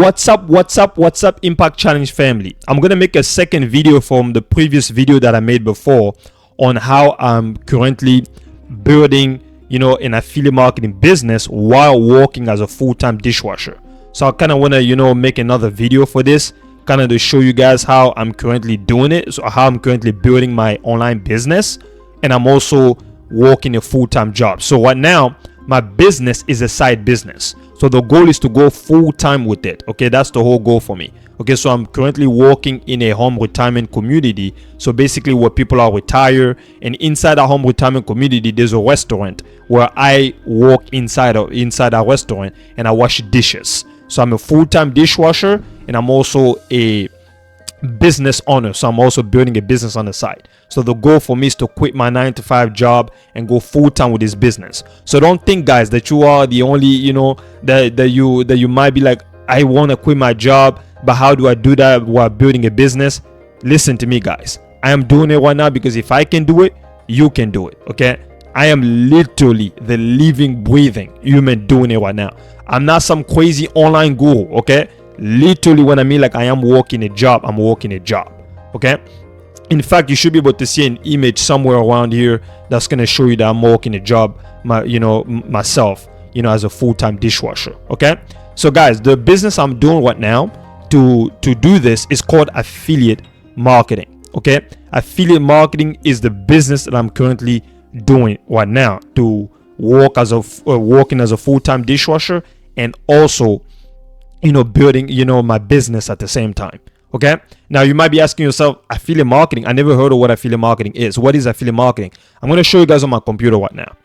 What's up, Impact Challenge family? I'm gonna make a second video from the previous video that I made before on how I'm currently building, an affiliate marketing business while working as a full-time dishwasher. So I kind of want to, make another video for this, kind of to show you guys how I'm currently doing it, so how I'm currently building my online business, and I'm also working a full-time job. So right now, my business is a side business. So the goal is to go full-time with it. Okay, that's the whole goal for me. Okay, so I'm currently working in a home retirement community. So basically where people are retired, and inside a home retirement community, there's a restaurant where I work inside our restaurant and I wash dishes. So I'm a full-time dishwasher and I'm also a business owner. So I'm also building a business on the side. So the goal for me is to quit my 9-to-5 job and go full-time with this business. So don't think, guys, that you are the only, that you might be like, I want to quit my job, but how do I do that while building a business? Listen to me, guys. I am doing it right now because if I can do it, you can do it. Okay, I am literally the living, breathing human doing it right now. I'm not some crazy online guru. Okay, literally when I mean like I am working a job, I'm working a job. Okay, in fact, you should be able to see an image somewhere around here that's going to show you that I'm working a job, myself, as a full-time dishwasher. Okay, so guys, the business I'm doing right now to do this is called affiliate marketing. Okay, affiliate marketing is the business that I'm currently doing right now to work as working as a full-time dishwasher and also building my business at the same time. Okay, now you might be asking yourself, affiliate marketing, I never heard of what affiliate marketing is. What is affiliate marketing? I'm going to show you guys on my computer right now.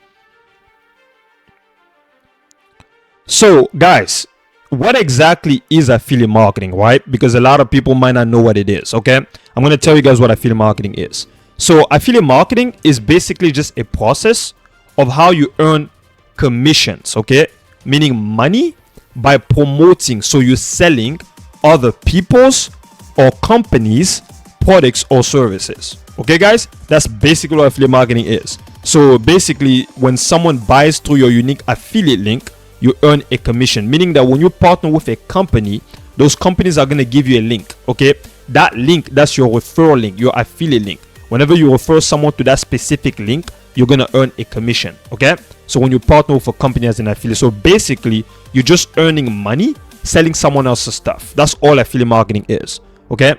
So guys, what exactly is affiliate marketing, right? Because a lot of people might not know what it is. Okay, I'm going to tell you guys what affiliate marketing is. So affiliate marketing is basically just a process of how you earn commissions, okay, meaning money by promoting. So you're selling other people's or companies products or services. Okay guys, that's basically what affiliate marketing is. So basically when someone buys through your unique affiliate link, you earn a commission, meaning that when you partner with a company, those companies are going to give you a link. Okay, that link, that's your referral link, your affiliate link. Whenever you refer someone to that specific link, you're going to earn a commission. Okay, so when you partner with a company as an affiliate, so basically you're just earning money selling someone else's stuff. That's all affiliate marketing is. Okay,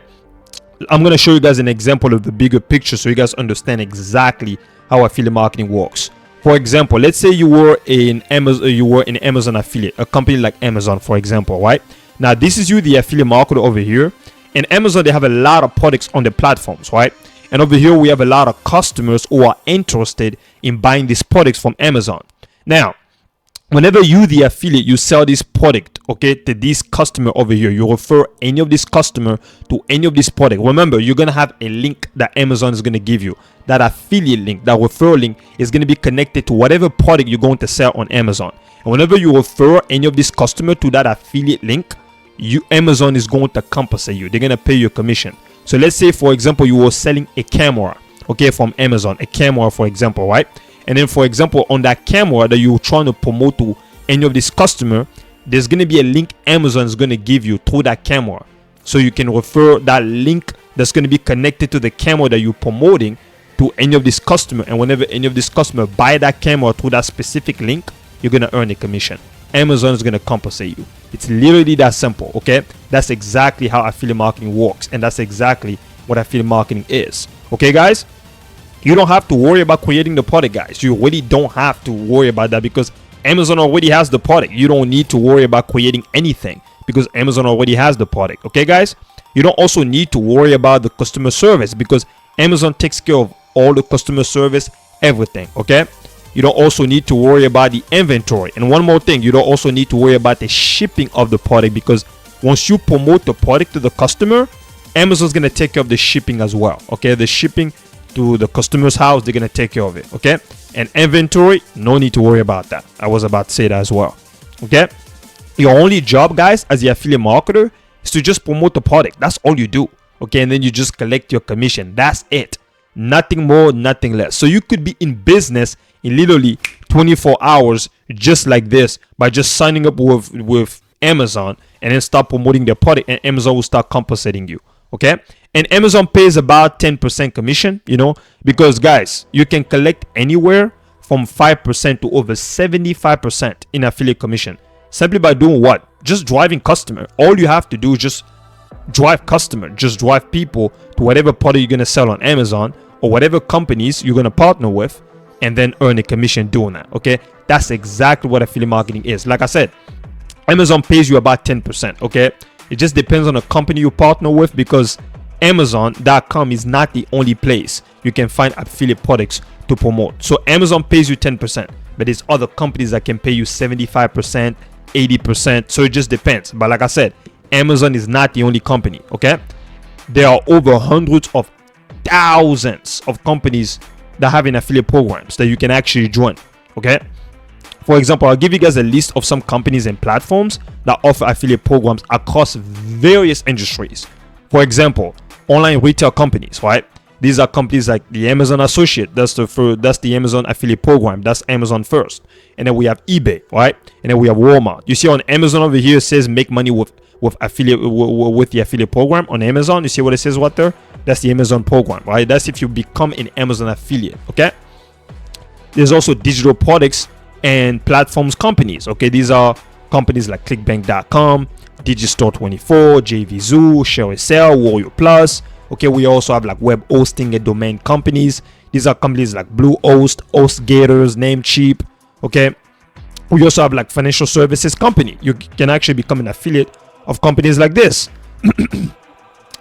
I'm going to show you guys an example of the bigger picture so you guys understand exactly how affiliate marketing works. For example, let's say you were in Amazon affiliate, a company like Amazon, for example, right? Now this is you, the affiliate marketer over here. In Amazon, they have a lot of products on the platforms, right? And over here, we have a lot of customers who are interested in buying these products from Amazon. Now, whenever you, the affiliate, you sell this product, okay, to this customer over here, you refer any of this customer to any of this product. Remember, you're going to have a link that Amazon is going to give you. That affiliate link, that referral link is going to be connected to whatever product you're going to sell on Amazon. And whenever you refer any of this customer to that affiliate link, Amazon is going to compensate you. They're going to pay you a commission. So let's say, for example, you were selling a camera, okay, from Amazon, a camera, for example, right? And then, for example, on that camera that you're trying to promote to any of this customer, there's going to be a link Amazon is going to give you through that camera. So you can refer that link that's going to be connected to the camera that you're promoting to any of this customer. And whenever any of this customer buy that camera through that specific link, you're going to earn a commission. Amazon is going to compensate you. It's literally that simple, okay? That's exactly how affiliate marketing works. And that's exactly what affiliate marketing is. Okay, guys? You don't have to worry about creating the product, guys. You really don't have to worry about that because Amazon already has the product. You don't need to worry about creating anything because Amazon already has the product. Okay, guys? You don't also need to worry about the customer service because Amazon takes care of all the customer service, everything. Okay? You don't also need to worry about the inventory. And one more thing, you don't also need to worry about the shipping of the product because once you promote the product to the customer, Amazon's going to take care of the shipping as well. Okay? The shipping to the customer's house, they're gonna take care of it. Okay, and inventory, no need to worry about that. I was about to say that as well. Okay, your only job, guys, as the affiliate marketer is to just promote the product. That's all you do. Okay, and then you just collect your commission. That's it. Nothing more, nothing less. So you could be in business in literally 24 hours just like this by just signing up with Amazon and then start promoting their product, and Amazon will start compensating you. Okay, and Amazon pays about 10% commission, because guys, you can collect anywhere from 5% to over 75% in affiliate commission simply by doing what? Just driving customer. All you have to do is just drive customer, just drive people to whatever product you're going to sell on Amazon or whatever companies you're going to partner with, and then earn a commission doing that. Okay, that's exactly what affiliate marketing is. Like I said, Amazon pays you about 10%. Okay, it just depends on the company you partner with, because Amazon.com is not the only place you can find affiliate products to promote. So Amazon pays you 10%, but there's other companies that can pay you 75%, 80%. So it just depends. But like I said, Amazon is not the only company. Okay, there are over hundreds of thousands of companies that have affiliate programs that you can actually join. Okay, for example, I'll give you guys a list of some companies and platforms that offer affiliate programs across various industries. For example, online retail companies, right? These are companies like the Amazon Associate. That's the Amazon affiliate program. That's Amazon First. And then we have eBay, right? And then we have Walmart. You see on Amazon over here, it says make money with affiliate with the affiliate program on Amazon. You see what it says right there? That's the Amazon program, right? That's if you become an Amazon affiliate. Okay. There's also digital products and platforms companies. Okay, these are companies like clickbank.com, Digistore24, JVZoo, ShareSell, Warrior Plus. Okay, we also have like web hosting and domain companies. These are companies like Bluehost, HostGators, Namecheap. Okay, we also have like financial services company. You can actually become an affiliate of companies like this.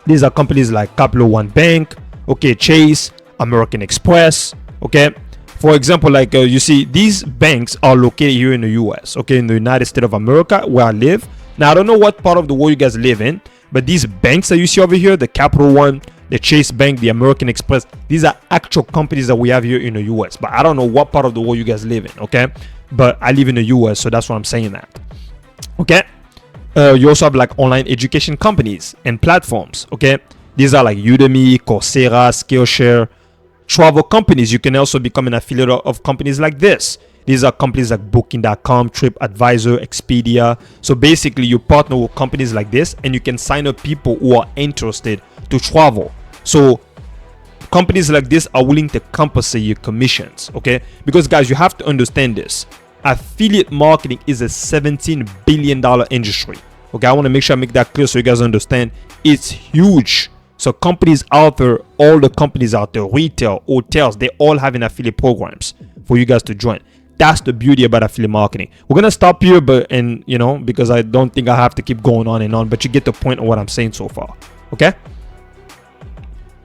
These are companies like Capital One Bank, okay, Chase, American Express. Okay, for example, like you see, these banks are located here in the US, okay, in the United States of America, where I live. Now, I don't know what part of the world you guys live in, but these banks that you see over here, the Capital One, the Chase Bank, the American Express, these are actual companies that we have here in the US. But I don't know what part of the world you guys live in, okay? But I live in the US, so that's why I'm saying that. Okay? You also have like online education companies and platforms, okay? These are like Udemy, Coursera, Skillshare. Travel companies, you can also become an affiliate of companies like this. These are companies like Booking.com, TripAdvisor, Expedia. So basically, you partner with companies like this, and you can sign up people who are interested to travel. So companies like this are willing to compensate your commissions, okay? Because guys, you have to understand this. Affiliate marketing is a $17 billion industry. Okay, I want to make sure I make that clear so you guys understand. It's huge. So companies out there, all the companies out there, retail, hotels, they all have affiliate programs for you guys to join. That's the beauty about affiliate marketing. We're gonna stop here, because I don't think I have to keep going on and on, but you get the point of what I'm saying so far. Okay,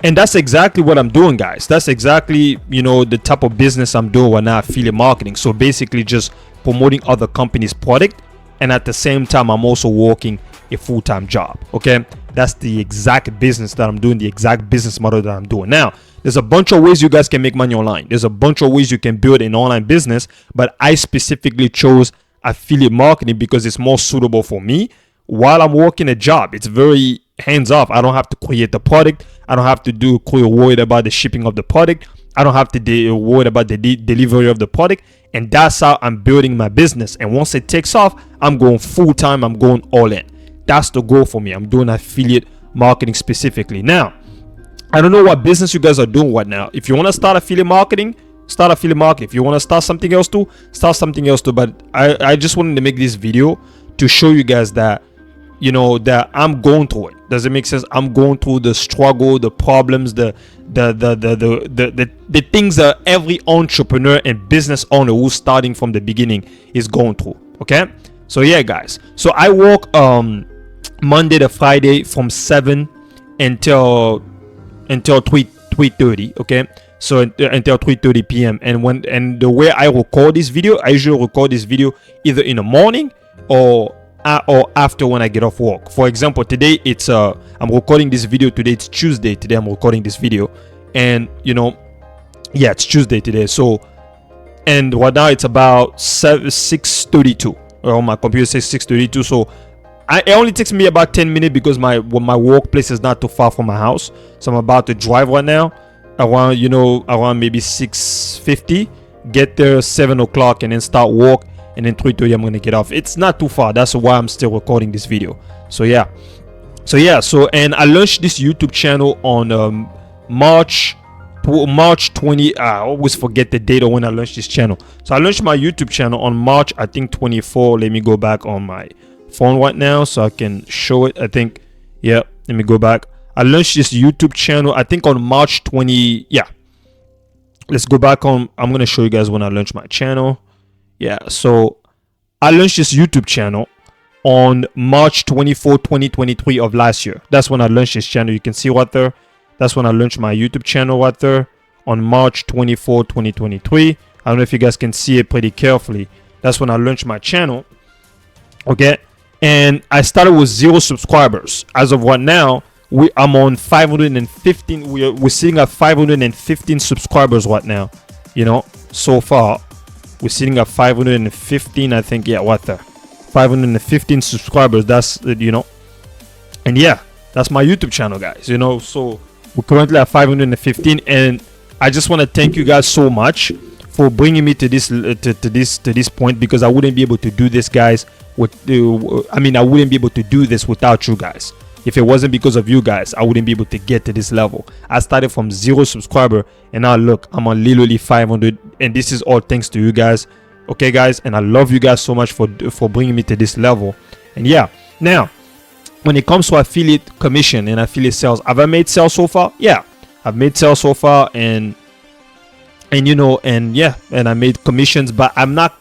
and that's exactly what I'm doing, guys. That's exactly the type of business I'm doing right now, affiliate marketing. So basically just promoting other companies' product, and at the same time I'm also working a full-time job. Okay, that's the exact business that I'm doing, the exact business model that I'm doing. Now, there's a bunch of ways you guys can make money online. There's a bunch of ways you can build an online business, but I specifically chose affiliate marketing because it's more suitable for me while I'm working a job. It's very hands-off. I don't have to create the product. I don't have to worried about the shipping of the product. I don't have to worry about the delivery of the product. And that's how I'm building my business. And once it takes off, I'm going full-time. I'm going all in. That's the goal for me. I'm doing affiliate marketing specifically. Now, I don't know what business you guys are doing right now. If you want to start affiliate marketing, start affiliate marketing. If you want to start something else too, start something else too. But I just wanted to make this video to show you guys that, that I'm going through it. Does it make sense? I'm going through the struggle, the problems, the things that every entrepreneur and business owner who's starting from the beginning is going through. Okay? So yeah, guys. So I work Monday to Friday from 7 until 3:30, okay? So until 3:30 p.m. and the way I record this video, I usually record this video either in the morning or after when I get off work. For example, today I'm recording this video today. It's Tuesday. Today I'm recording this video, and it's Tuesday today. So, and right now it's about 6:32. On my computer says 6:32. So it only takes me about 10 minutes because my workplace is not too far from my house. So I'm about to drive right now around maybe 6:50, get there 7 o'clock, and then start work. and then 3:30 I'm gonna get off. It's not too far. That's why I'm still recording this video. So yeah, and I launched this YouTube channel on March 20. I always forget the date of when I launched this channel. So I launched my YouTube channel on March, I think, 24. Let me go back on my phone right now so I can show it. I think, yeah, let me go back. I launched this YouTube channel, I think, on March 20. Yeah, let's go back on. I'm gonna show you guys when I launched my channel. Yeah, so I launched this YouTube channel on March 24, 2023 of last year. That's when I launched this channel. You can see right there. That's when I launched my YouTube channel right there on March 24, 2023. I don't know if you guys can see it pretty carefully. That's when I launched my channel. Okay, and I started with 0 subscribers. As of right now, I'm on 515. We're sitting at 515 subscribers right now. You know, so far we're sitting at 515. I think, yeah, what there. 515 subscribers. That's, you know, and yeah, that's my YouTube channel, guys. You know, so we're currently at 515, and I just want to thank you guys so much for bringing me to this to this point, because I wouldn't be able to do this, guys. I wouldn't be able to do this without you guys. If it wasn't because of you guys, I wouldn't be able to get to this level. I started from 0 subscriber, and now look, I'm on literally 500, and this is all thanks to you guys. Okay, guys, and I love you guys so much for bringing me to this level. And yeah, now when it comes to affiliate commission and affiliate sales, have I made sales so far? Yeah, I've made sales so far, and you know, and yeah, and I made commissions, but I'm not.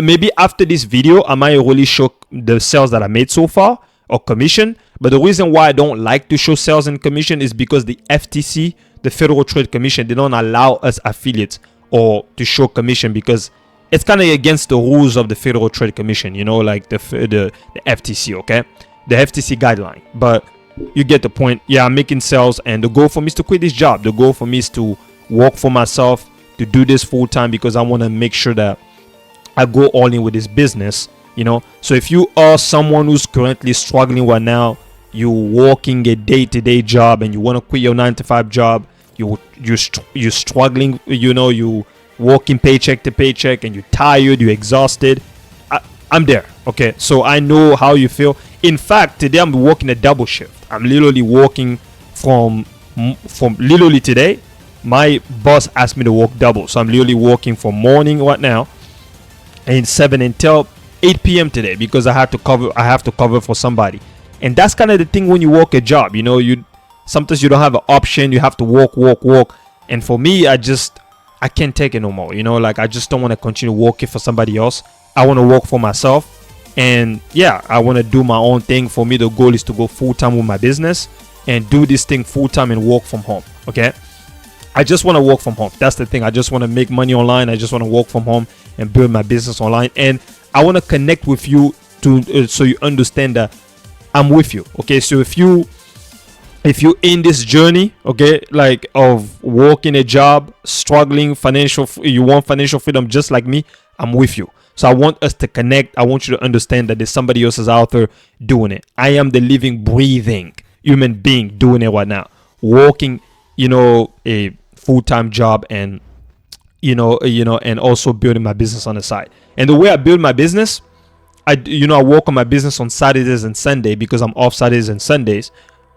Maybe after this video, I might really show the sales that I made so far, or commission. But the reason why I don't like to show sales and commission is because the FTC, the Federal Trade Commission, they don't allow us affiliates or to show commission, because it's kind of against the rules of the Federal Trade Commission, you know, like the FTC, okay? The FTC guideline. But you get the point. Yeah, I'm making sales, and the goal for me is to quit this job. The goal for me is to work for myself, to do this full time, because I want to make sure that I go all in with this business, you know. So if you are someone who's currently struggling right now, you're working a day-to-day job and you want to quit your 9-to-5 job, you're struggling, you know, you working paycheck to paycheck, and you're tired, you're exhausted, I'm there. Okay, so I know how you feel. In fact, today I'm working a double shift. I'm literally working from literally today. My boss asked me to work double, so I'm literally working from morning right now and 7 until 8 p.m. today, because I have to cover for somebody. And that's kind of the thing when you work a job, you know, sometimes you don't have an option. You have to work. And for me, I can't take it no more, you know, like I just don't want to continue working for somebody else. I want to work for myself. And yeah, I want to do my own thing. For me, the goal is to go full-time with my business and do this thing full-time and work from home. Okay, I just want to work from home. That's the thing. I just want to make money online. I just want to work from home and build my business online. And I want to connect with you so you understand that I'm with you. Okay, so if you're in this journey, okay, like of working a job, struggling, you want financial freedom just like me, I'm with you. So I want us to connect. I want you to understand that there's somebody else is out there doing it. I am the living, breathing human being doing it right now, working, you know, a full-time job, and you know, and also building my business on the side. And the way I build my business, I work on my business on Saturdays and Sunday, because I'm off Saturdays and Sundays,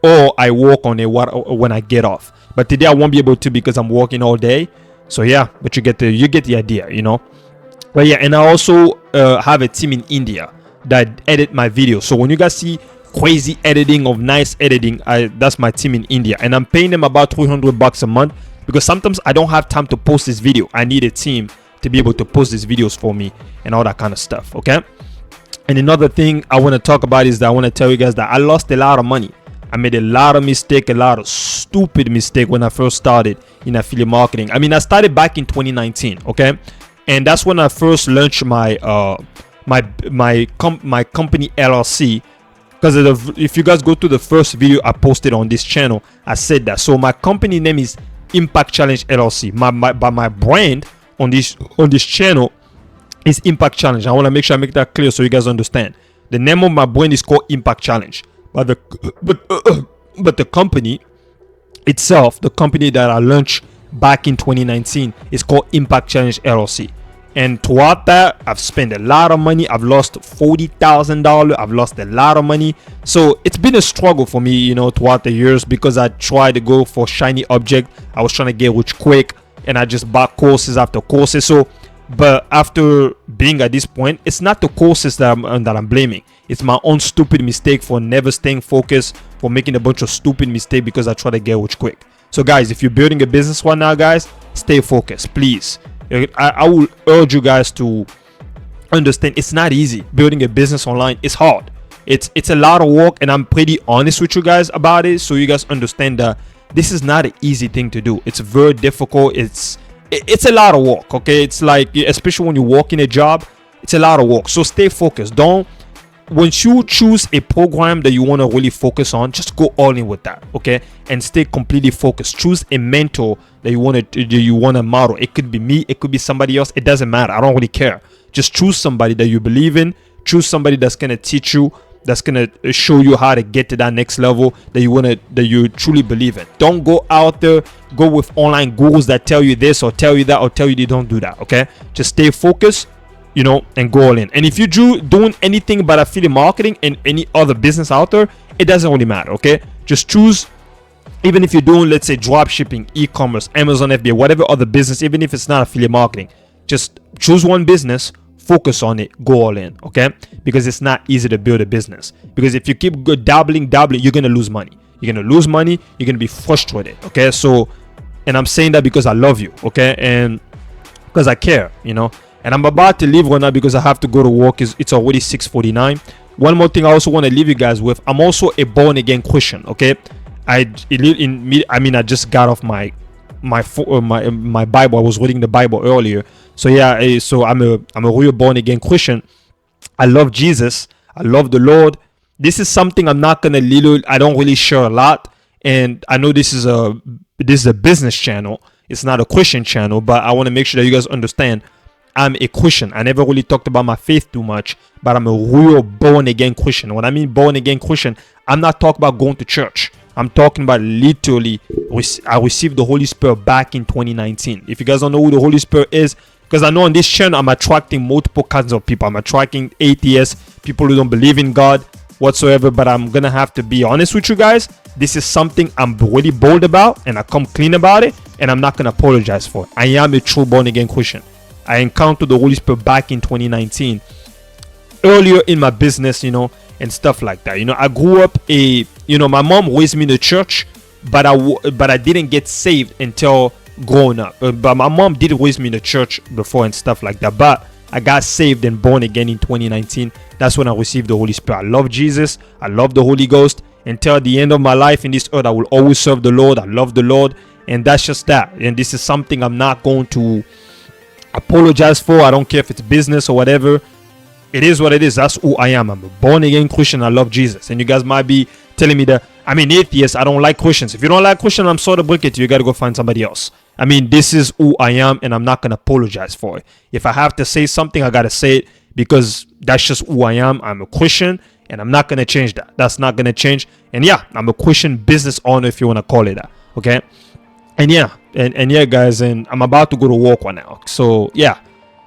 or I work on it when I get off. But today I won't be able to because I'm working all day. So yeah, but you get the idea, you know. But yeah, and I also have a team in India that edit my videos. So when you guys see crazy editing of nice editing, that's my team in India, and I'm paying them about $300 a month, because sometimes I don't have time to post this video. I need a team to be able to post these videos for me and all that kind of stuff. Okay. And another thing I want to talk about is that I want to tell you guys that I lost a lot of money. I made a lot of mistake, a lot of stupid mistake when I first started in affiliate marketing. I mean, I started back in 2019, okay? And that's when I first launched my company LLC. Because if you guys go to the first video I posted on this channel, I said that. So my company name is Impact Challenge LLC. My brand on this channel is Impact Challenge. I want to make sure I make that clear so you guys understand. The name of my brand is called Impact Challenge. But the company itself, the company that I launched back in 2019, is called Impact Challenge LLC. And throughout that, I've spent a lot of money. I've lost $40,000. I've lost a lot of money. So it's been a struggle for me, you know, throughout the years, because I tried to go for shiny object. I was trying to get rich quick, and I just bought courses after courses. So, but after being at this point, it's not the courses that I'm blaming. It's my own stupid mistake for never staying focused, for making a bunch of stupid mistakes because I try to get rich quick. So guys, if you're building a business right now, guys, stay focused, please. I will urge you guys to understand it's not easy. Building a business online is hard. It's a lot of work, and I'm pretty honest with you guys about it, so you guys understand that this is not an easy thing to do. It's very difficult. It's a lot of work. Okay, it's like, especially when you work in a job, it's a lot of work. So stay focused. Once you choose a program that you want to really focus on, just go all in with that, okay? And stay completely focused. Choose a mentor that you want to model. It could be me, it could be somebody else. It doesn't matter. I don't really care. Just choose somebody that you believe in. Choose somebody that's gonna teach you, that's gonna show you how to get to that next level that you truly believe in. Don't go out there, go with online gurus that tell you this or tell you that or tell you they don't do that, okay? Just stay focused, you know, and go all in. And if you're doing anything but affiliate marketing and any other business out there, it doesn't really matter, okay? Just choose, even if you're doing, let's say, drop shipping, e-commerce, Amazon FBA, whatever other business, even if it's not affiliate marketing, just choose one business, focus on it, go all in, okay? Because it's not easy to build a business. Because if you keep dabbling, you're gonna lose money. You're gonna lose money, you're gonna be frustrated, okay? So, and I'm saying that because I love you, okay? And because I care, you know? And I'm about to leave right now because I have to go to work. It's already 6:49. One more thing I also want to leave you guys with. I'm also a born again Christian. Okay, I just got off my Bible. I was reading the Bible earlier. So yeah, so I'm a real born again Christian. I love Jesus. I love the Lord. This is something I don't really share a lot. And I know this is a business channel. It's not a Christian channel, but I want to make sure that you guys understand. I'm a Christian. I never really talked about my faith too much, but I'm a real born again Christian. When I mean born again Christian, I'm not talking about going to church. I'm talking about literally, I received the Holy Spirit back in 2019. If you guys don't know who the Holy Spirit is, because I know on this channel, I'm attracting multiple kinds of people. I'm attracting atheists, people who don't believe in God whatsoever, but I'm going to have to be honest with you guys. This is something I'm really bold about, and I come clean about it, and I'm not going to apologize for it. I am a true born again Christian. I encountered the Holy Spirit back in 2019, earlier in my business, you know, and stuff like that. You know, I grew up my mom raised me in the church, but I didn't get saved until growing up. But my mom did raise me in the church before and stuff like that. But I got saved and born again in 2019. That's when I received the Holy Spirit. I love Jesus. I love the Holy Ghost. Until the end of my life in this earth, I will always serve the Lord. I love the Lord. And that's just that. And this is something I'm not going to apologize for. I don't care if it's business or whatever. It is what it is. That's who I am. I'm a born again Christian. I love Jesus. And you guys might be telling me that I'm an atheist. I don't like Christians. If you don't like Christians, I'm sorry to break it to you. You got to go find somebody else. I mean, this is who I am, and I'm not going to apologize for it. If I have to say something, I got to say it because that's just who I am. I'm a Christian, and I'm not going to change that. That's not going to change. And yeah, I'm a Christian business owner, if you want to call it that. Okay. And yeah, and yeah, guys, and I'm about to go to work right now. So yeah,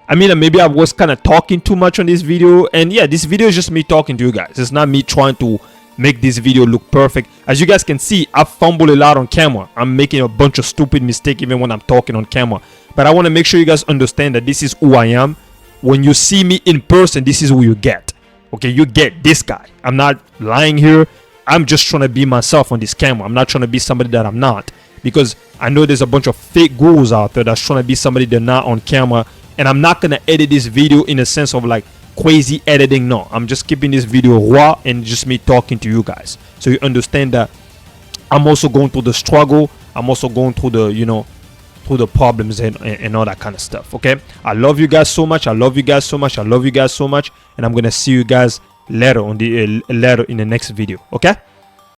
I mean, maybe I was kind of talking too much on this video. And yeah, this video is just me talking to you guys. It's not me trying to make this video look perfect. As you guys can see, I fumble a lot on camera. I'm making a bunch of stupid mistakes even when I'm talking on camera. But I want to make sure you guys understand that this is who I am. When you see me in person, this is who you get. Okay, you get this guy. I'm not lying here. I'm just trying to be myself on this camera. I'm not trying to be somebody that I'm not. Because I know there's a bunch of fake gurus out there that's trying to be somebody they're not on camera. And I'm not going to edit this video in a sense of like crazy editing. No, I'm just keeping this video raw and just me talking to you guys. So you understand that I'm also going through the struggle. I'm also going through the, through the problems and all that kind of stuff. Okay. I love you guys so much. I love you guys so much. I love you guys so much. And I'm going to see you guys later in the next video. Okay.